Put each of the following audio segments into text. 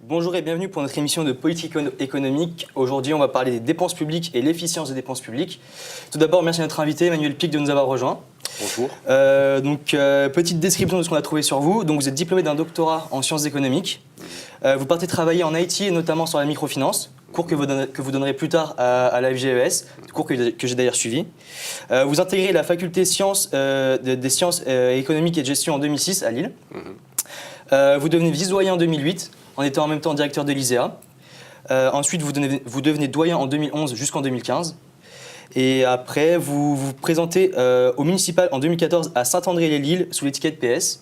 Bonjour et bienvenue pour notre émission de politique économique. Aujourd'hui, on va parler des dépenses publiques et l'efficience des dépenses publiques. Tout d'abord, merci à notre invité Emmanuel Pic de nous avoir rejoints. Bonjour. Petite description de ce qu'on a trouvé sur vous. Donc, vous êtes diplômé d'un doctorat en sciences économiques. Vous partez travailler en IT et notamment sur la microfinance, cours que vous donnerez plus tard à la FGES, cours que j'ai d'ailleurs suivi. Vous intégrez la faculté des sciences économiques et de gestion en 2006 à Lille. Vous devenez vice-doyen en 2008, en étant en même temps directeur de l'ISEA. Ensuite, vous devenez doyen en 2011 jusqu'en 2015. Et après, vous vous présentez au municipal en 2014 à Saint-André-les-Lilles sous l'étiquette PS.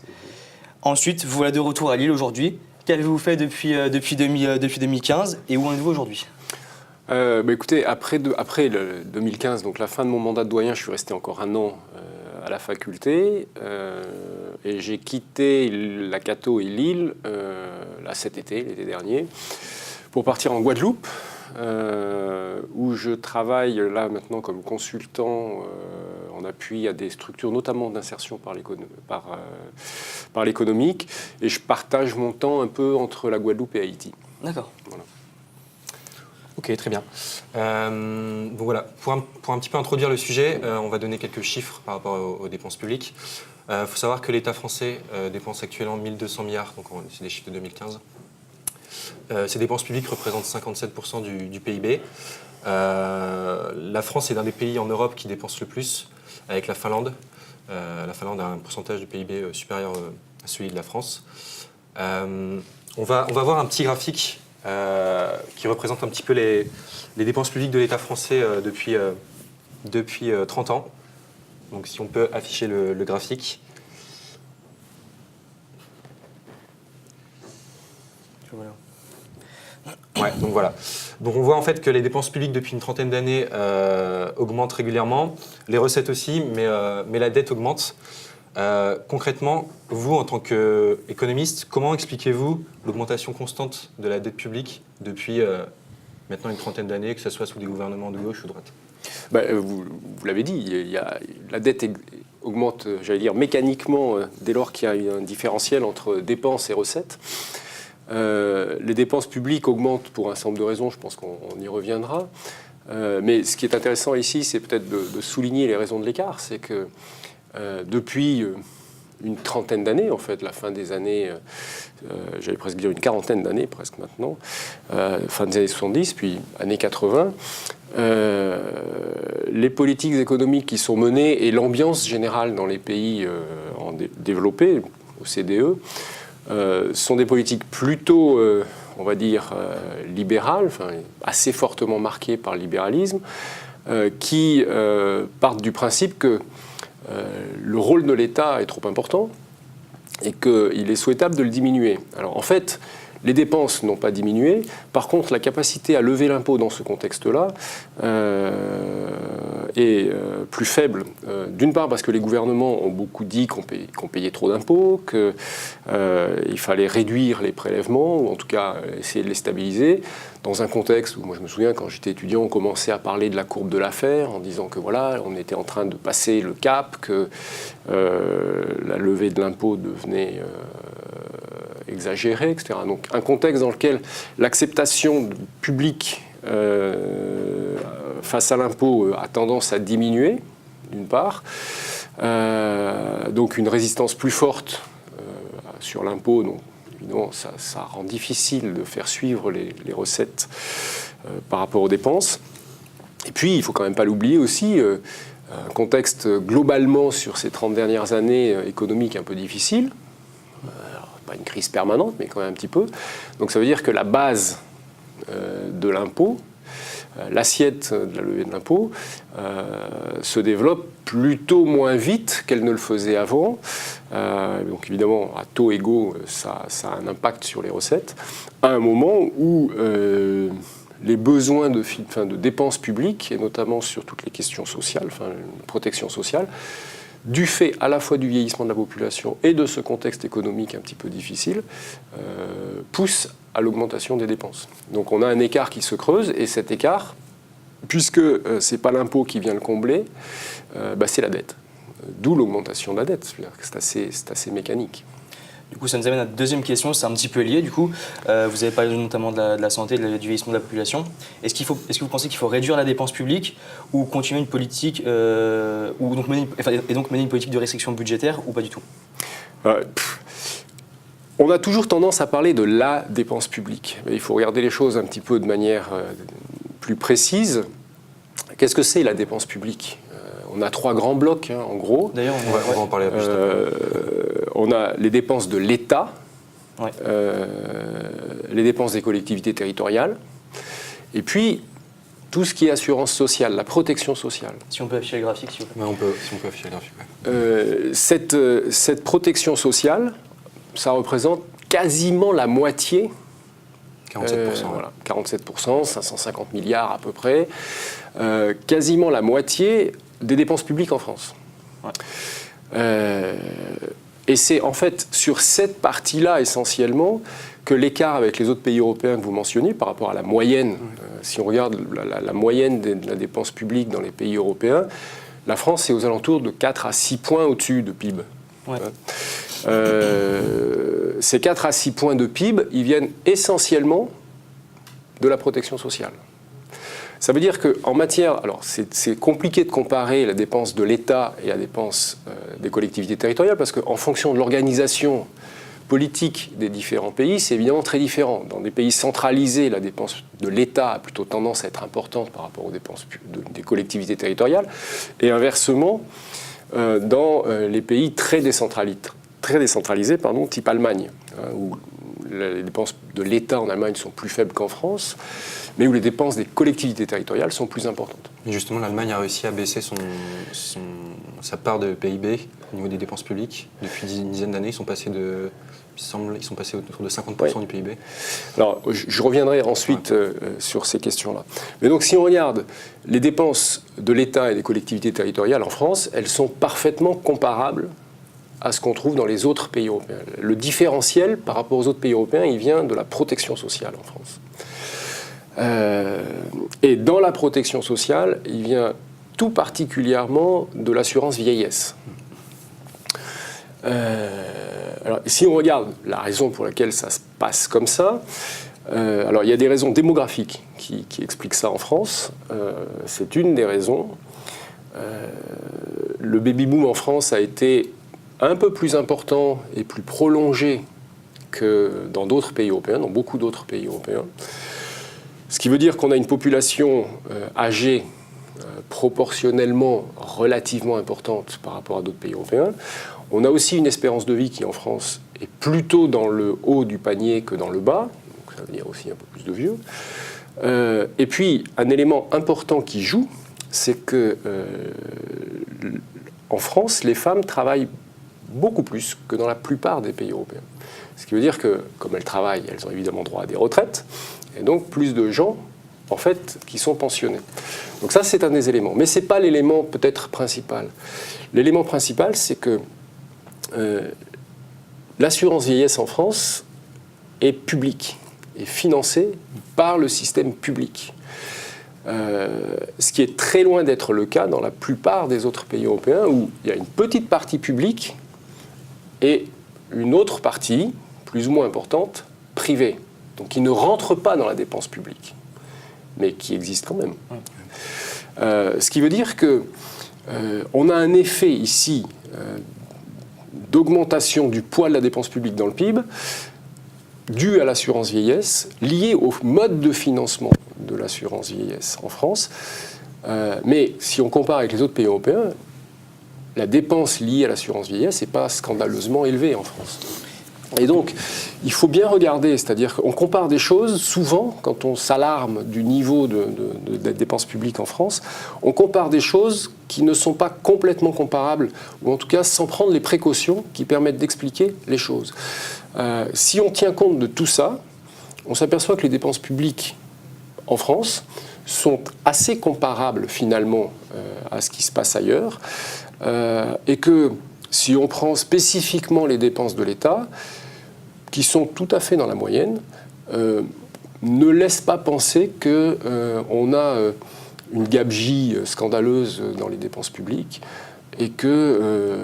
Ensuite, vous voilà de retour à Lille aujourd'hui. Qu'avez-vous fait depuis 2015 et où en êtes-vous aujourd'hui ? Écoutez, après 2015, donc la fin de mon mandat de doyen, je suis resté encore un an à la faculté et j'ai quitté la Cato et Lille cet été, l'été dernier, pour partir en Guadeloupe, où je travaille là maintenant comme consultant en appui à des structures notamment d'insertion par l'économique, et je partage mon temps un peu entre la Guadeloupe et Haïti. D'accord. Voilà. Ok, très bien. Donc voilà, pour un petit peu introduire le sujet, on va donner quelques chiffres par rapport aux dépenses publiques. Il faut savoir que l'État français dépense actuellement 1200 milliards, donc c'est des chiffres de 2015. Ces dépenses publiques représentent 57% du PIB. La France est l'un des pays en Europe qui dépense le plus, avec la Finlande. La Finlande a un pourcentage du PIB supérieur à celui de la France. On va voir un petit graphique qui représente un petit peu les dépenses publiques de l'État français depuis 30 ans. Donc si on peut afficher le graphique. Voilà. Ouais, donc voilà. Donc on voit en fait que les dépenses publiques depuis une trentaine d'années augmentent régulièrement, les recettes aussi, mais la dette augmente. Concrètement, vous en tant qu'économiste, comment expliquez-vous l'augmentation constante de la dette publique depuis maintenant une trentaine d'années, que ce soit sous des gouvernements de gauche ou de droite ? Vous l'avez dit, la dette augmente, j'allais dire, mécaniquement dès lors qu'il y a un différentiel entre dépenses et recettes. Les dépenses publiques augmentent pour un certain nombre de raisons, je pense qu'on y reviendra. Mais ce qui est intéressant ici, c'est peut-être de souligner les raisons de l'écart. C'est que depuis une trentaine d'années, en fait, la fin des années, j'allais presque dire une quarantaine d'années presque maintenant, fin des années 70, puis années 80, les politiques économiques qui sont menées et l'ambiance générale dans les pays développés, OCDE, sont des politiques plutôt, on va dire, libérales, assez fortement marquées par le libéralisme, qui partent du principe que le rôle de l'État est trop important et qu'il est souhaitable de le diminuer. Alors en fait, les dépenses n'ont pas diminué. Par contre, la capacité à lever l'impôt dans ce contexte-là est plus faible. D'une part parce que les gouvernements ont beaucoup dit qu'on payait trop d'impôts, qu'il fallait réduire les prélèvements, ou en tout cas essayer de les stabiliser, dans un contexte où, moi je me souviens, quand j'étais étudiant, on commençait à parler de la courbe de l'affaire, en disant que voilà, on était en train de passer le cap, que la levée de l'impôt devenait exagérée, etc. Donc un contexte dans lequel l'acceptation publique face à l'impôt a tendance à diminuer, d'une part. Donc une résistance plus forte sur l'impôt. Donc évidemment, ça rend difficile de faire suivre les recettes par rapport aux dépenses. Et puis, il ne faut quand même pas l'oublier aussi, un contexte globalement sur ces 30 dernières années économiques un peu difficile. Pas une crise permanente, mais quand même un petit peu. Donc ça veut dire que la base de l'impôt, l'assiette de la levée de l'impôt, se développe plutôt moins vite qu'elle ne le faisait avant. Donc évidemment, à taux égaux, ça a un impact sur les recettes, à un moment où les besoins de dépenses publiques, et notamment sur toutes les questions sociales, protection sociale, du fait à la fois du vieillissement de la population et de ce contexte économique un petit peu difficile, pousse à l'augmentation des dépenses. Donc on a un écart qui se creuse, et cet écart, puisque ce n'est pas l'impôt qui vient le combler, c'est la dette. D'où l'augmentation de la dette. C'est assez mécanique. Du coup, ça nous amène à notre deuxième question, c'est un petit peu lié. Du coup, vous avez parlé notamment de la santé, du vieillissement de la population. Est-ce que vous pensez qu'il faut réduire la dépense publique ou continuer une politique, et donc mener une politique de restriction budgétaire ou pas du tout? On a toujours tendance à parler de la dépense publique. Mais il faut regarder les choses un petit peu de manière plus précise. Qu'est-ce que c'est la dépense publique? On a 3 grands blocs, hein, en gros. D'ailleurs, on va en parler plus tard. On a les dépenses de l'État, Ouais. les dépenses des collectivités territoriales, et puis tout ce qui est assurance sociale, la protection sociale. Si on peut afficher le graphique, s'il vous plaît. Ouais, si on peut afficher le graphique. Ouais. Cette protection sociale, ça représente quasiment la moitié. 47%. Voilà, 47%, 550 milliards à peu près, quasiment la moitié des dépenses publiques en France. Ouais. Et c'est en fait sur cette partie-là essentiellement que l'écart avec les autres pays européens que vous mentionnez par rapport à la moyenne, si on regarde la moyenne de la dépense publique dans les pays européens, la France est aux alentours de 4 à 6 points au-dessus de PIB. Ouais. Ces 4 à 6 points de PIB, ils viennent essentiellement de la protection sociale. Ça veut dire qu'en matière... Alors, c'est compliqué de comparer la dépense de l'État et la dépense des collectivités territoriales, parce qu'en fonction de l'organisation politique des différents pays, c'est évidemment très différent. Dans des pays centralisés, la dépense de l'État a plutôt tendance à être importante par rapport aux dépenses des collectivités territoriales, et inversement, dans les pays très décentralisés, type Allemagne, où les dépenses de l'État en Allemagne sont plus faibles qu'en France, mais où les dépenses des collectivités territoriales sont plus importantes. Et justement, l'Allemagne a réussi à baisser sa part de PIB au niveau des dépenses publiques. Depuis une dizaine d'années, ils sont passés autour de 50% du PIB. Alors, je reviendrai ensuite sur ces questions-là. Mais donc, si on regarde les dépenses de l'État et des collectivités territoriales en France, elles sont parfaitement comparables à ce qu'on trouve dans les autres pays européens. Le différentiel par rapport aux autres pays européens, il vient de la protection sociale en France. Et dans la protection sociale, il vient tout particulièrement de l'assurance vieillesse. Alors, si on regarde la raison pour laquelle ça se passe comme ça, alors il y a des raisons démographiques qui expliquent ça en France. C'est une des raisons. Le baby-boom en France a été un peu plus important et plus prolongé que dans d'autres pays européens, dans beaucoup d'autres pays européens. Ce qui veut dire qu'on a une population âgée proportionnellement relativement importante par rapport à d'autres pays européens. On a aussi une espérance de vie qui, en France, est plutôt dans le haut du panier que dans le bas. Donc ça veut dire aussi un peu plus de vieux. Et puis, un élément important qui joue, c'est que en France, les femmes travaillent beaucoup plus que dans la plupart des pays européens. Ce qui veut dire que, comme elles travaillent, elles ont évidemment droit à des retraites, et donc plus de gens, en fait, qui sont pensionnés. Donc ça, c'est un des éléments. Mais ce n'est pas l'élément peut-être principal. L'élément principal, c'est que l'assurance vieillesse en France est publique, est financée par le système public. Ce qui est très loin d'être le cas dans la plupart des autres pays européens, où il y a une petite partie publique et une autre partie, plus ou moins importante, privée. Donc qui ne rentre pas dans la dépense publique, mais qui existe quand même. Ce qui veut dire qu'on a un effet ici d'augmentation du poids de la dépense publique dans le PIB, dû à l'assurance vieillesse, lié au mode de financement de l'assurance vieillesse en France. Mais si on compare avec les autres pays européens, la dépense liée à l'assurance vieillesse n'est pas scandaleusement élevée en France. Et donc, il faut bien regarder, c'est-à-dire qu'on compare des choses, souvent, quand on s'alarme du niveau de dépenses publiques en France, on compare des choses qui ne sont pas complètement comparables, ou en tout cas sans prendre les précautions qui permettent d'expliquer les choses. Si on tient compte de tout ça, on s'aperçoit que les dépenses publiques en France sont assez comparables finalement à ce qui se passe ailleurs, et que si on prend spécifiquement les dépenses de l'État, qui sont tout à fait dans la moyenne, ne laissent pas penser qu'on a une gabegie scandaleuse dans les dépenses publiques, et que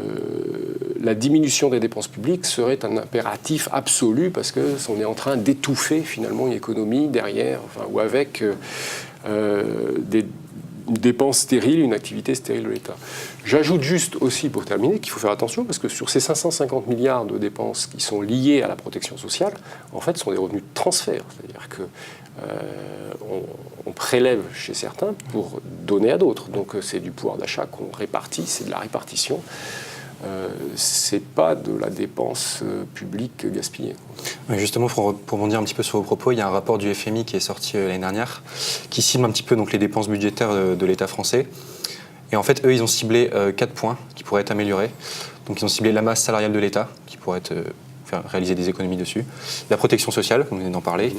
la diminution des dépenses publiques serait un impératif absolu parce qu'on est en train d'étouffer finalement une économie derrière, enfin, ou avec des dépenses stériles, une activité stérile de l'État. J'ajoute juste aussi, pour terminer, qu'il faut faire attention parce que sur ces 550 milliards de dépenses qui sont liées à la protection sociale, en fait, ce sont des revenus de transfert. C'est-à-dire que on prélève chez certains pour donner à d'autres. Donc c'est du pouvoir d'achat qu'on répartit, c'est de la répartition. C'est pas de la dépense publique gaspillée. Oui, justement, pour rebondir un petit peu sur vos propos, il y a un rapport du FMI qui est sorti l'année dernière qui cible un petit peu donc, les dépenses budgétaires de l'État français. Et en fait, eux, ils ont ciblé 4 points qui pourraient être améliorés. Donc ils ont ciblé la masse salariale de l'État, qui pourrait être, réaliser des économies dessus, la protection sociale, comme vous venez d'en parler,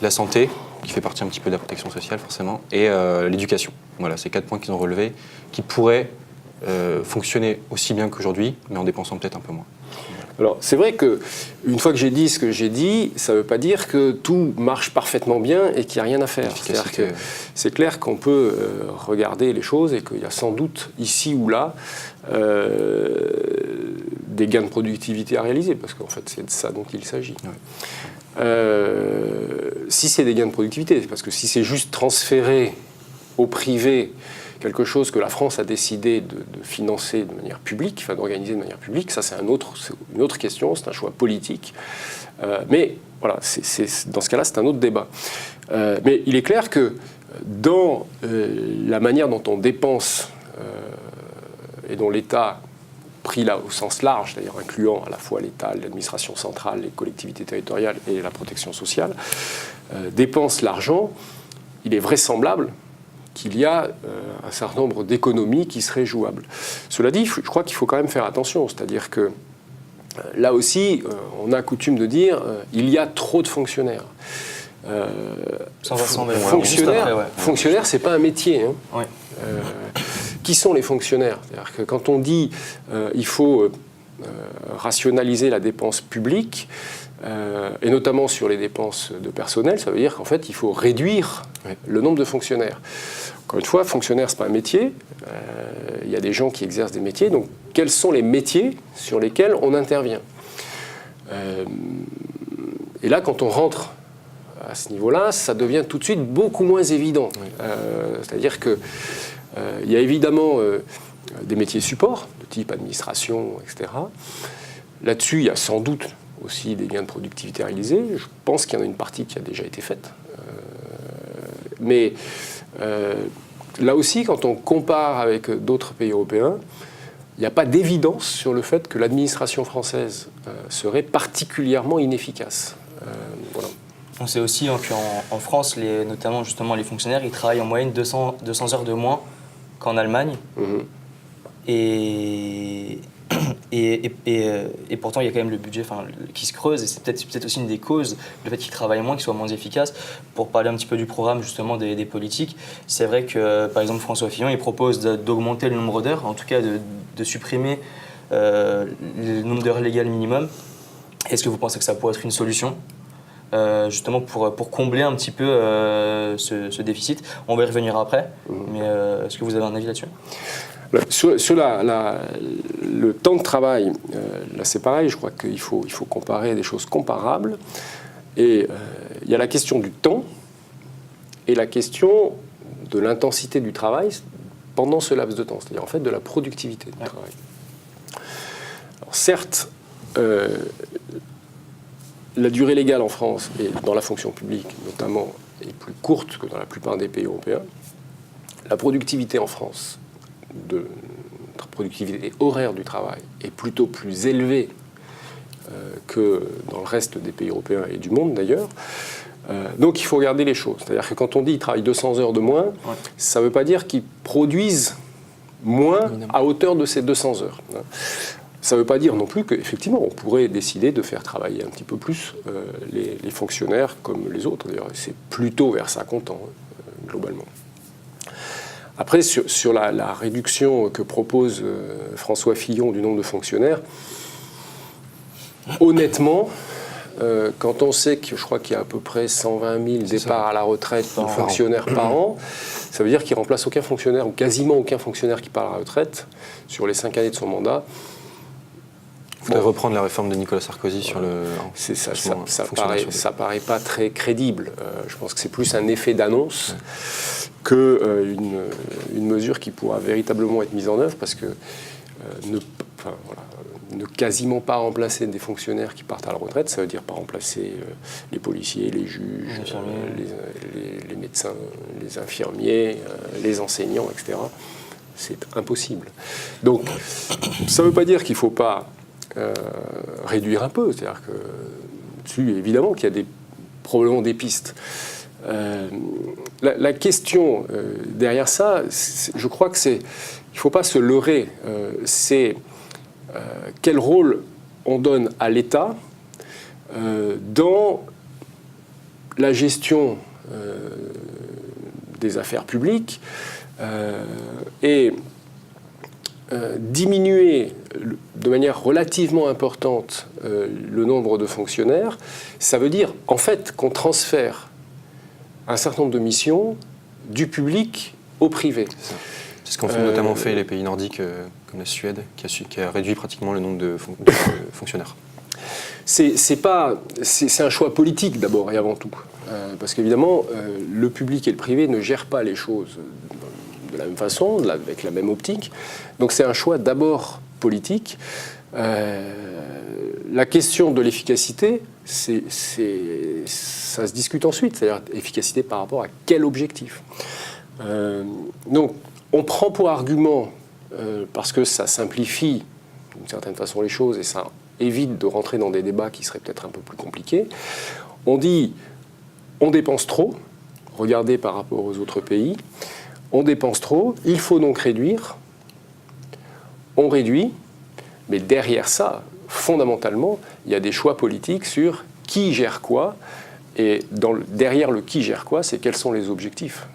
la santé, qui fait partie un petit peu de la protection sociale forcément, et l'éducation. Voilà, c'est 4 points qu'ils ont relevés, qui pourraient fonctionner aussi bien qu'aujourd'hui, mais en dépensant peut-être un peu moins. Alors, c'est vrai qu'une fois que j'ai dit ce que j'ai dit, ça ne veut pas dire que tout marche parfaitement bien et qu'il n'y a rien à faire. C'est-à-dire que c'est clair qu'on peut regarder les choses et qu'il y a sans doute ici ou là des gains de productivité à réaliser, parce qu'en fait, c'est de ça dont il s'agit. Ouais. Si c'est des gains de productivité, parce que si c'est juste transférer au privé quelque chose que la France a décidé de financer de manière publique, enfin d'organiser de manière publique, ça c'est une autre question, c'est un choix politique. Mais voilà, dans ce cas-là, c'est un autre débat. Mais il est clair que dans la manière dont on dépense et dont l'État, pris là au sens large, d'ailleurs incluant à la fois l'État, l'administration centrale, les collectivités territoriales et la protection sociale, dépense l'argent, il est vraisemblable qu'il y a un certain nombre d'économies qui seraient jouables. Cela dit, je crois qu'il faut quand même faire attention, c'est-à-dire que là aussi, on a coutume de dire il y a trop de fonctionnaires. Fonctionnaire, c'est pas un métier. Hein. Ouais. Qui sont les fonctionnaires? C'est-à-dire que quand on dit il faut rationaliser la dépense publique, et notamment sur les dépenses de personnel, ça veut dire qu'en fait, il faut réduire le nombre de fonctionnaires. Encore une fois, fonctionnaire, ce n'est pas un métier. Il y a des gens qui exercent des métiers. Donc, quels sont les métiers sur lesquels on intervient? Et là, quand on rentre à ce niveau-là, ça devient tout de suite beaucoup moins évident. C'est-à-dire qu'il y a évidemment des métiers support, de type administration, etc. Là-dessus, il y a sans doute aussi des gains de productivité à réaliser. Je pense qu'il y en a une partie qui a déjà été faite. Mais là aussi, quand on compare avec d'autres pays européens, il n'y a pas d'évidence sur le fait que l'administration française serait particulièrement inefficace. Voilà. On sait aussi qu'en France, notamment justement les fonctionnaires, ils travaillent en moyenne 200 heures de moins qu'en Allemagne. Et pourtant, il y a quand même le budget qui se creuse, et c'est peut-être aussi une des causes, le fait qu'ils travaillent moins, qu'ils soient moins efficaces. Pour parler un petit peu du programme justement des politiques, c'est vrai que par exemple François Fillon, il propose d'augmenter le nombre d'heures, en tout cas de supprimer le nombre d'heures légales minimum. Est-ce que vous pensez que ça pourrait être une solution justement pour combler un petit peu ce déficit? On va y revenir après, mais est-ce que vous avez un avis là-dessus? Sur le temps de travail, là c'est pareil, je crois qu'il faut comparer des choses comparables. Et il y a la question du temps et la question de l'intensité du travail pendant ce laps de temps, c'est-à-dire en fait de la productivité du travail. Alors, certes, la durée légale en France et dans la fonction publique notamment est plus courte que dans la plupart des pays européens. La productivité en France, de la productivité horaire du travail, est plutôt plus élevée que dans le reste des pays européens et du monde d'ailleurs. Donc il faut regarder les choses. C'est-à-dire que quand on dit qu'ils travaillent 200 heures de moins, ça ne veut pas dire qu'ils produisent moins à hauteur de ces 200 heures. Ça ne veut pas dire non plus qu'effectivement, on pourrait décider de faire travailler un petit peu plus les fonctionnaires comme les autres. D'ailleurs, c'est plutôt vers ça qu'on tend, globalement. Après, sur la réduction que propose François Fillon du nombre de fonctionnaires, honnêtement, quand on sait que je crois qu'il y a à peu près 120 000 départs à la retraite de fonctionnaires par an, ça veut dire qu'il ne remplace aucun fonctionnaire, ou quasiment aucun fonctionnaire qui part à la retraite sur les 5 années de son mandat. Il faudrait reprendre la réforme de Nicolas Sarkozy sur le... Ça paraît pas très crédible. Je pense que c'est plus un effet d'annonce qu'une mesure qui pourra véritablement être mise en œuvre, parce que ne quasiment pas remplacer des fonctionnaires qui partent à la retraite, ça veut dire pas remplacer les policiers, les juges, les médecins, les infirmiers, les enseignants, etc. C'est impossible. Donc, ça ne veut pas dire qu'il ne faut pas réduire un peu. C'est-à-dire que dessus, évidemment qu'il y a probablement des pistes. La question derrière ça, je crois que il ne faut pas se leurrer. C'est quel rôle on donne à l'État dans la gestion des affaires publiques et diminuer de manière relativement importante le nombre de fonctionnaires, ça veut dire en fait qu'on transfère un certain nombre de missions du public au privé. C'est ce qu'ont notamment fait les pays nordiques comme la Suède, qui a réduit pratiquement le nombre de fonctionnaires. C'est un choix politique d'abord et avant tout. Parce qu'évidemment, le public et le privé ne gèrent pas les choses de la même façon, avec la même optique. Donc c'est un choix d'abord politique. La question de l'efficacité, ça se discute ensuite. C'est-à-dire efficacité par rapport à quel objectif. Donc on prend pour argument, parce que ça simplifie d'une certaine façon les choses et ça évite de rentrer dans des débats qui seraient peut-être un peu plus compliqués, on dit on dépense trop, regardez par rapport aux autres pays, on dépense trop, il faut donc réduire, on réduit, mais derrière ça, fondamentalement, il y a des choix politiques sur qui gère quoi, et derrière le qui gère quoi, c'est quels sont les objectifs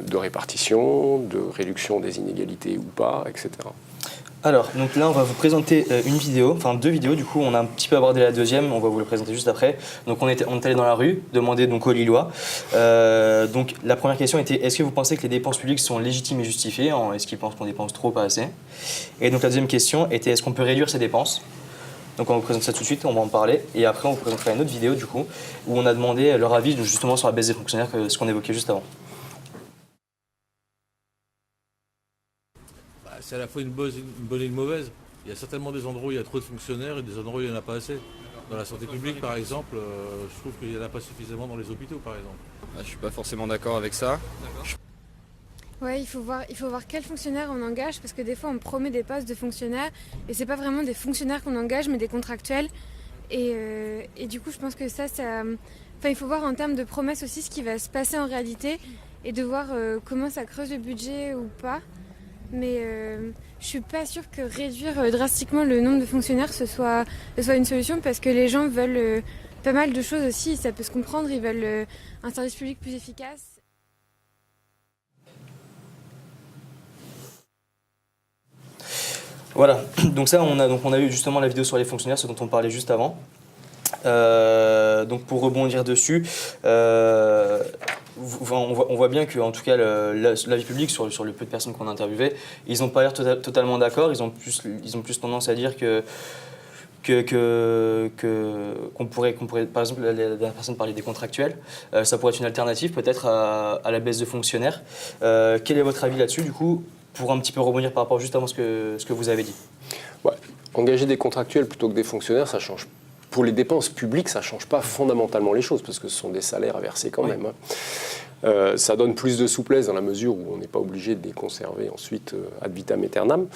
de répartition, de réduction des inégalités ou pas, etc. Alors, donc là, on va vous présenter une vidéo, enfin 2 vidéos, du coup, on a un petit peu abordé la deuxième, on va vous la présenter juste après. Donc, on est allé dans la rue, demander donc aux Lillois. Donc, la première question était, est-ce que vous pensez que les dépenses publiques sont légitimes et justifiées? Est-ce qu'ils pensent qu'on dépense trop, pas assez? Et donc, la deuxième question était, est-ce qu'on peut réduire ces dépenses? Donc, on vous présente ça tout de suite, on va en parler. Et après, on vous présentera une autre vidéo, du coup, où on a demandé leur avis justement sur la baisse des fonctionnaires, ce qu'on évoquait juste avant. C'est à la fois une bonne et une mauvaise. Il y a certainement des endroits où il y a trop de fonctionnaires et des endroits où il n'y en a pas assez. Dans la santé publique, par exemple, je trouve qu'il n'y en a pas suffisamment dans les hôpitaux, par exemple. Je ne suis pas forcément d'accord avec ça. Ouais, il faut voir quels fonctionnaires on engage, parce que des fois on promet des postes de fonctionnaires et c'est pas vraiment des fonctionnaires qu'on engage, mais des contractuels. Et du coup, je pense que il faut voir en termes de promesses aussi ce qui va se passer en réalité et de voir comment ça creuse le budget ou pas. Mais je suis pas sûre que réduire drastiquement le nombre de fonctionnaires ce soit une solution, parce que les gens veulent pas mal de choses aussi, ça peut se comprendre, ils veulent un service public plus efficace. Voilà, donc on a eu justement la vidéo sur les fonctionnaires, ce dont on parlait juste avant. Donc pour rebondir dessus, on voit bien que en tout cas la vie publique, sur le peu de personnes qu'on a interviewées, ils n'ont pas l'air totalement d'accord. Ils ont plus tendance à dire qu'on pourrait, par exemple, la personne parlait des contractuels, ça pourrait être une alternative peut-être à la baisse de fonctionnaires. Quel est votre avis là-dessus, du coup, pour un petit peu rebondir par rapport justement à ce que vous avez dit? Ouais. Engager des contractuels plutôt que des fonctionnaires, ça change. Pour les dépenses publiques, ça ne change pas fondamentalement les choses, parce que ce sont des salaires à verser quand même. Ça donne plus de souplesse dans la mesure où on n'est pas obligé de les conserver ensuite ad vitam aeternam.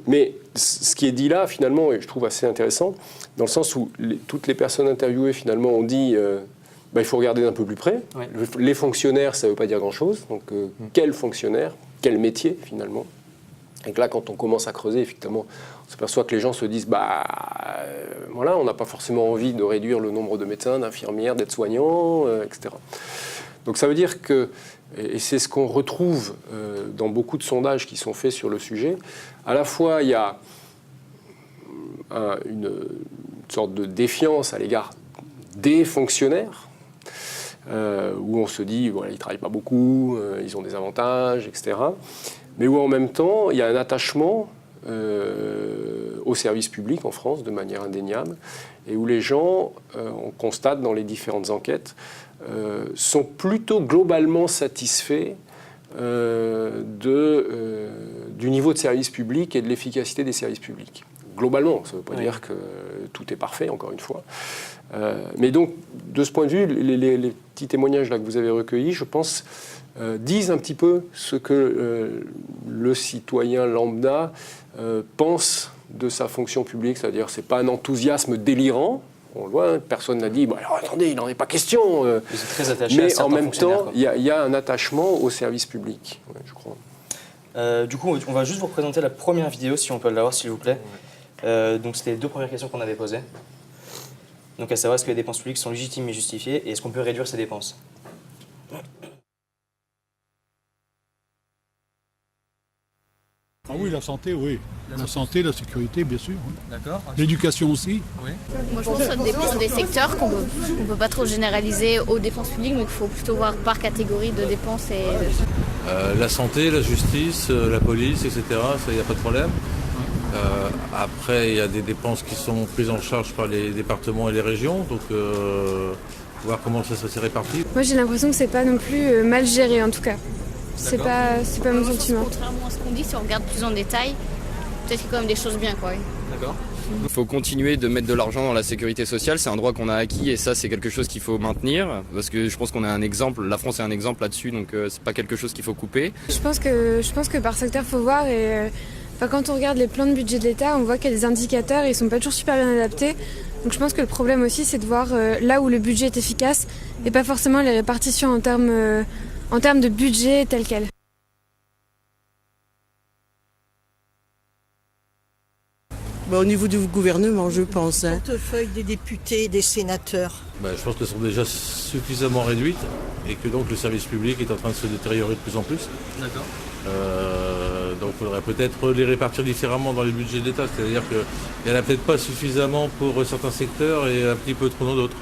Mais ce qui est dit là, finalement, et je trouve assez intéressant, dans le sens où toutes les personnes interviewées, finalement, ont dit il faut regarder d'un peu plus près. Ouais. Les fonctionnaires, ça ne veut pas dire grand-chose. Donc, quel fonctionnaire, quel métier, finalement? Et que là, quand on commence à creuser, effectivement, on s'aperçoit que les gens se disent voilà, on n'a pas forcément envie de réduire le nombre de médecins, d'infirmières, d'aides-soignants, etc. Donc ça veut dire que, et c'est ce qu'on retrouve dans beaucoup de sondages qui sont faits sur le sujet, à la fois il y a une sorte de défiance à l'égard des fonctionnaires, où on se dit voilà, ils ne travaillent pas beaucoup, ils ont des avantages, etc. Mais où en même temps, il y a un attachement au service public en France de manière indéniable, et où les gens, on constate dans les différentes enquêtes, sont plutôt globalement satisfaits du niveau de service public et de l'efficacité des services publics. Globalement, ça ne veut pas dire que tout est parfait, encore une fois. Mais donc, de ce point de vue, les petits témoignages là que vous avez recueillis, je pense, disent un petit peu ce que le citoyen lambda pense de sa fonction publique. C'est-à-dire, ce n'est pas un enthousiasme délirant. On le voit, personne n'a dit alors, attendez, il n'en est pas question. Ils sont très attachés mais à certains en même fonctionnaires, temps, il y a un attachement au service public, je crois. Du coup, on va juste vous présenter la première vidéo, si on peut l'avoir, s'il vous plaît. Donc, c'était les 2 premières questions qu'on avait posées. Donc, à savoir, est-ce que les dépenses publiques sont légitimes et justifiées, et est-ce qu'on peut réduire ces dépenses? Ah oui, la santé, oui. La santé, la sécurité, bien sûr. Oui. D'accord. L'éducation aussi. Oui. Moi, je pense que ça dépend des secteurs, qu'on ne peut pas trop généraliser aux dépenses publiques, mais qu'il faut plutôt voir par catégorie de dépenses. La santé, la justice, la police, etc., ça, il n'y a pas de problème. Après, il y a des dépenses qui sont prises en charge par les départements et les régions, donc voir comment ça s'est réparti. Moi j'ai l'impression que c'est pas non plus mal géré en tout cas. C'est pas mon sentiment. Contrairement à ce qu'on dit, si on regarde plus en détail, peut-être qu'il y a quand même des choses bien, quoi. Oui. D'accord. Il faut continuer de mettre de l'argent dans la sécurité sociale, c'est un droit qu'on a acquis et ça c'est quelque chose qu'il faut maintenir parce que je pense qu'on a un exemple, la France est un exemple là-dessus donc c'est pas quelque chose qu'il faut couper. Je pense que par secteur faut voir et quand on regarde les plans de budget de l'État, on voit qu'il y a des indicateurs et ils sont pas toujours super bien adaptés. Donc je pense que le problème aussi c'est de voir là où le budget est efficace et pas forcément les répartitions en termes de budget tel quel. Au niveau du gouvernement, je pense. Le portefeuille des députés et des sénateurs. Je pense qu'elles sont déjà suffisamment réduites et que donc le service public est en train de se détériorer de plus en plus. D'accord. Donc il faudrait peut-être les répartir différemment dans les budgets de l'État. C'est-à-dire qu'il n'y en a peut-être pas suffisamment pour certains secteurs et un petit peu trop dans d'autres.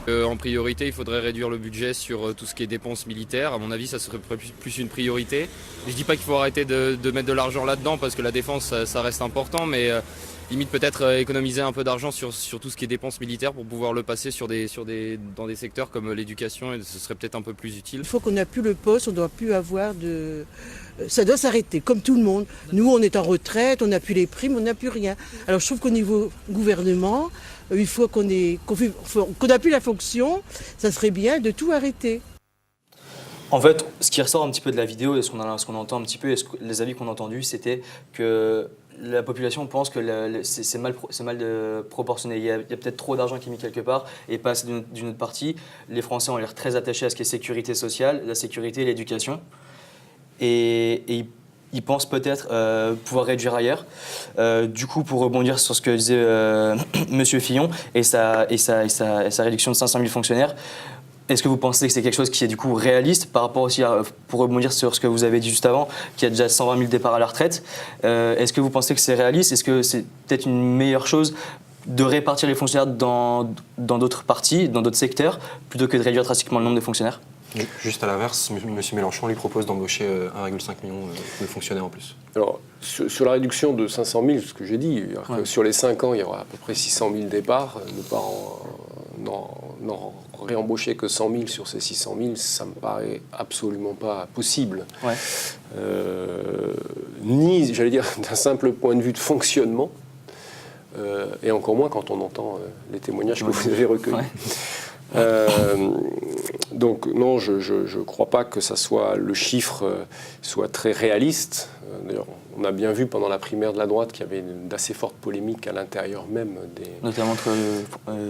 En priorité, il faudrait réduire le budget sur tout ce qui est dépenses militaires. À mon avis, ça serait plus une priorité. Je ne dis pas qu'il faut arrêter de mettre de l'argent là-dedans parce que la défense, ça reste important, mais limite peut-être économiser un peu d'argent sur tout ce qui est dépenses militaires pour pouvoir le passer dans des secteurs comme l'éducation et ce serait peut-être un peu plus utile. Il faut qu'on n'a plus le poste, on ne doit plus avoir de... Ça doit s'arrêter, comme tout le monde. Nous, on est en retraite, on n'a plus les primes, on n'a plus rien. Alors je trouve qu'au niveau gouvernement, une fois qu'on n'a plus la fonction, ça serait bien de tout arrêter. En fait, ce qui ressort un petit peu de la vidéo et ce qu'on entend un petit peu et les avis qu'on a entendus, c'était que la population pense que c'est mal proportionné. Il y a peut-être trop d'argent qui est mis quelque part et pas assez d'une autre partie. Les Français ont l'air très attachés à ce qui est sécurité sociale, la sécurité et l'éducation. Et ils pensent peut-être pouvoir réduire ailleurs. Du coup, pour rebondir sur ce que disait Monsieur Fillon et sa réduction de 500 000 fonctionnaires, est-ce que vous pensez que c'est quelque chose qui est du coup réaliste par rapport aussi pour rebondir sur ce que vous avez dit juste avant, qu'il y a déjà 120 000 départs à la retraite, est-ce que vous pensez que c'est réaliste? Est-ce que c'est peut-être une meilleure chose de répartir les fonctionnaires dans d'autres parties, dans d'autres secteurs, plutôt que de réduire drastiquement le nombre de fonctionnaires? Juste à l'inverse, M. Mélenchon lui propose d'embaucher 1,5 million de fonctionnaires en plus. Alors, sur la réduction de 500 000, ce que j'ai dit, que sur les 5 ans, il y aura à peu près 600 000 départs, ne pas n'en réembaucher que 100 000 sur ces 600 000, ça me paraît absolument pas possible. Ouais. Ni, j'allais dire, d'un simple point de vue de fonctionnement, et encore moins quand on entend les témoignages que vous avez recueillis. Ouais. Donc non, je ne crois pas que ça soit, le chiffre soit très réaliste. D'ailleurs, on a bien vu pendant la primaire de la droite qu'il y avait d'assez fortes polémiques à l'intérieur même des... Notamment entre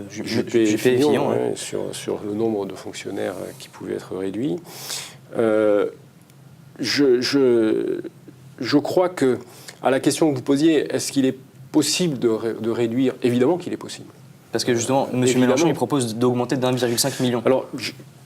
Juppé et Fillon, ouais, sur le nombre de fonctionnaires qui pouvaient être réduits. Je crois que, à la question que vous posiez, est-ce qu'il est possible de réduire? Évidemment qu'il est possible. Parce que justement, M. Évidemment. Mélenchon, il propose d'augmenter d'1,5 million. Alors,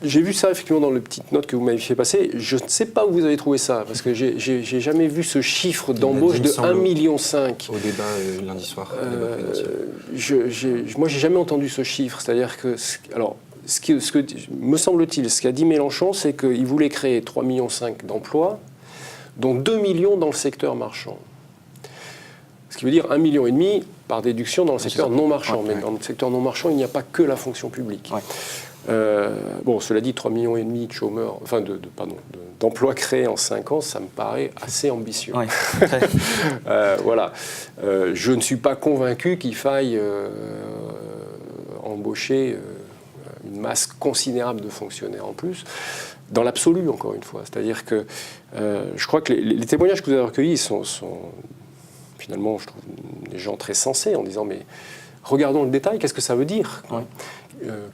j'ai vu ça effectivement dans les petites notes que vous m'avez fait passer. Je ne sais pas où vous avez trouvé ça, parce que j'ai jamais vu ce chiffre d'embauche de 1,5 million. Au débat lundi soir. au débat présidentiel. Moi, j'ai jamais entendu ce chiffre. C'est-à-dire que, alors, ce que me semble-t-il, ce qu'a dit Mélenchon, c'est qu'il voulait créer 3,5 millions d'emplois, dont 2 millions dans le secteur marchand. Ce qui veut dire 1,5 million par déduction dans le secteur non marchand. Mais dans le secteur non marchand, il n'y a pas que la fonction publique. Bon, cela dit, 3,5 millions de chômeurs, enfin d'emplois créés en 5 ans, ça me paraît assez ambitieux. Ouais. Voilà. Je ne suis pas convaincu qu'il faille embaucher une masse considérable de fonctionnaires en plus, dans l'absolu, encore une fois. C'est-à-dire que je crois que les témoignages que vous avez recueillis sont finalement, je trouve, des gens très sensés, en disant, mais regardons le détail, qu'est-ce que ça veut dire ?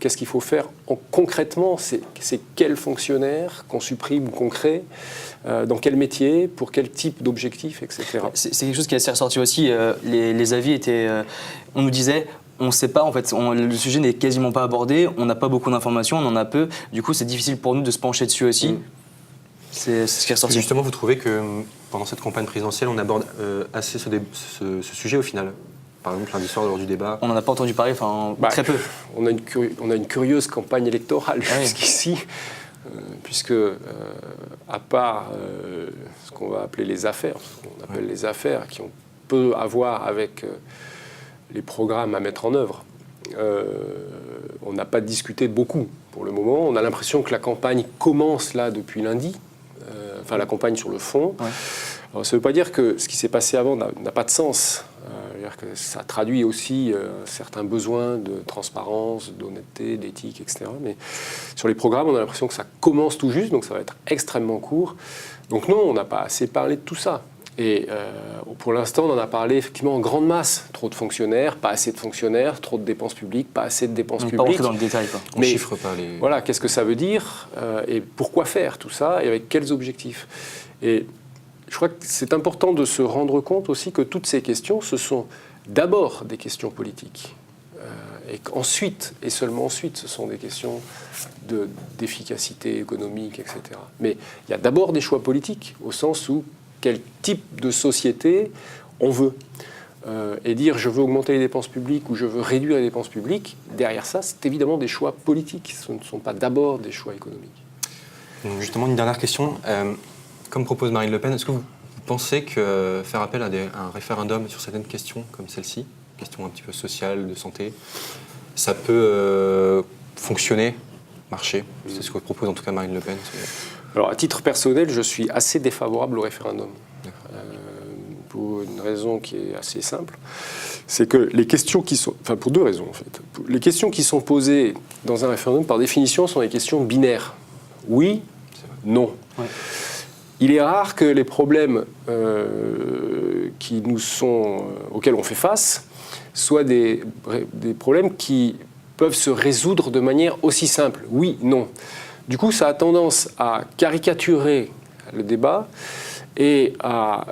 Qu'est-ce qu'il faut faire concrètement ? C'est quels fonctionnaires qu'on supprime ou qu'on crée, dans quel métier, pour quel type d'objectif, etc. C'est quelque chose qui est assez ressorti aussi. Les avis étaient... on nous disait... On ne sait pas, en fait, le sujet n'est quasiment pas abordé, on n'a pas beaucoup d'informations, on en a peu, du coup c'est difficile pour nous de se pencher dessus aussi. C'est ce qui est ressorti. Justement, vous trouvez que pendant cette campagne présidentielle, on aborde assez ce sujet au final ? Par exemple, lundi soir, lors du débat. On n'en a pas entendu parler, très peu. On a une curieuse campagne électorale jusqu'ici, puisque à part ce qu'on va appeler les affaires, les affaires qui ont peu à voir avec les programmes à mettre en œuvre, on n'a pas discuté beaucoup pour le moment. On a l'impression que la campagne commence là depuis lundi, la campagne sur le fond. Alors, ça ne veut pas dire que ce qui s'est passé avant n'a pas de sens. C'est-à-dire que ça traduit aussi certains besoins de transparence, d'honnêteté, d'éthique, etc. Mais sur les programmes, on a l'impression que ça commence tout juste, donc ça va être extrêmement court. Donc non, on n'a pas assez parlé de tout ça. Et pour l'instant, on en a parlé effectivement en grande masse. Trop de fonctionnaires, pas assez de fonctionnaires, trop de dépenses publiques, pas assez de dépenses publiques. Pas rentrer dans le détail, quoi. On ne chiffre pas les... Voilà, qu'est-ce que ça veut dire et pourquoi faire tout ça et avec quels objectifs. Et je crois que c'est important de se rendre compte aussi que toutes ces questions, ce sont d'abord des questions politiques. Et qu'ensuite, et seulement ensuite, ce sont des questions d'efficacité économique, etc. Mais il y a d'abord des choix politiques, au sens où quel type de société on veut. Et dire je veux augmenter les dépenses publiques ou je veux réduire les dépenses publiques, derrière ça, c'est évidemment des choix politiques. Ce ne sont pas d'abord des choix économiques. Donc justement, une dernière question. Comme propose Marine Le Pen, est-ce que vous pensez que faire appel à un référendum sur certaines questions comme celle-ci, questions un petit peu sociales, de santé, ça peut fonctionner, marcher ? C'est ce que propose en tout cas Marine Le Pen. Alors, à titre personnel, je suis assez défavorable au référendum. Pour une raison qui est assez simple. C'est que les questions qui sont... Enfin, pour deux raisons, en fait. Les questions qui sont posées dans un référendum, par définition, sont des questions binaires. Oui, non. Ouais. Il est rare que les problèmes auxquels on fait face soient des problèmes qui peuvent se résoudre de manière aussi simple. Oui, non. Du coup, ça a tendance à caricaturer le débat et à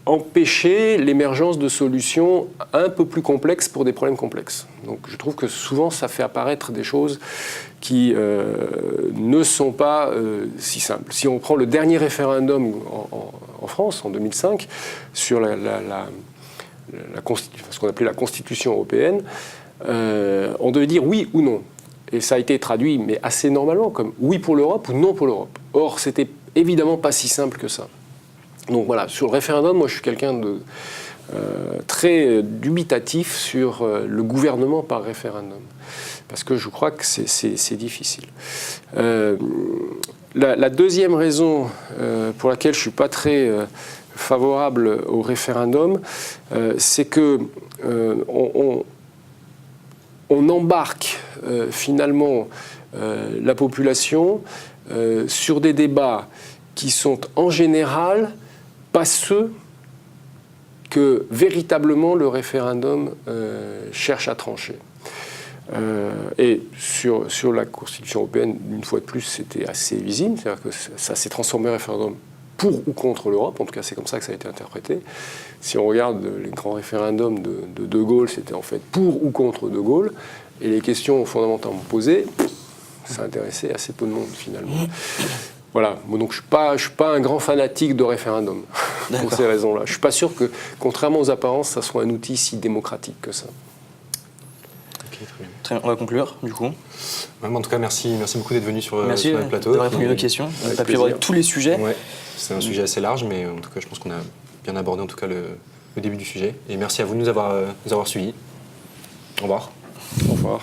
empêcher l'émergence de solutions un peu plus complexes pour des problèmes complexes. Donc je trouve que souvent, ça fait apparaître des choses qui ne sont pas si simples. Si on prend le dernier référendum en France, en 2005, sur ce qu'on appelait la Constitution européenne, on devait dire oui ou non. Et ça a été traduit, mais assez normalement, comme oui pour l'Europe ou non pour l'Europe. Or, c'était évidemment pas si simple que ça. Donc voilà, sur le référendum, moi je suis quelqu'un de très dubitatif sur le gouvernement par référendum. Parce que je crois que c'est difficile. La deuxième raison pour laquelle je ne suis pas très favorable au référendum, c'est que on embarque finalement la population sur des débats qui sont en général pas ceux que véritablement le référendum cherche à trancher. Et sur la Constitution européenne, une fois de plus, c'était assez visible, c'est-à-dire que ça s'est transformé en référendum pour ou contre l'Europe, en tout cas c'est comme ça que ça a été interprété. Si on regarde les grands référendums de Gaulle, c'était en fait pour ou contre De Gaulle, et les questions fondamentalement posées, ça intéressait assez peu de monde finalement. Voilà, bon, donc je ne suis pas un grand fanatique de référendum, pour ces raisons-là. Je ne suis pas sûr que, contrairement aux apparences, ça soit un outil si démocratique que ça. Ok, très bien. Très bien, on va conclure du coup. En tout cas, merci beaucoup d'être venu sur le plateau. D'avoir répondu à nos questions. On n'a pas pu aborder tous les sujets. Ouais, c'est un sujet assez large, mais en tout cas, je pense qu'on a bien abordé en tout cas le début du sujet. Et merci à vous de nous avoir suivis. Au revoir. Au revoir.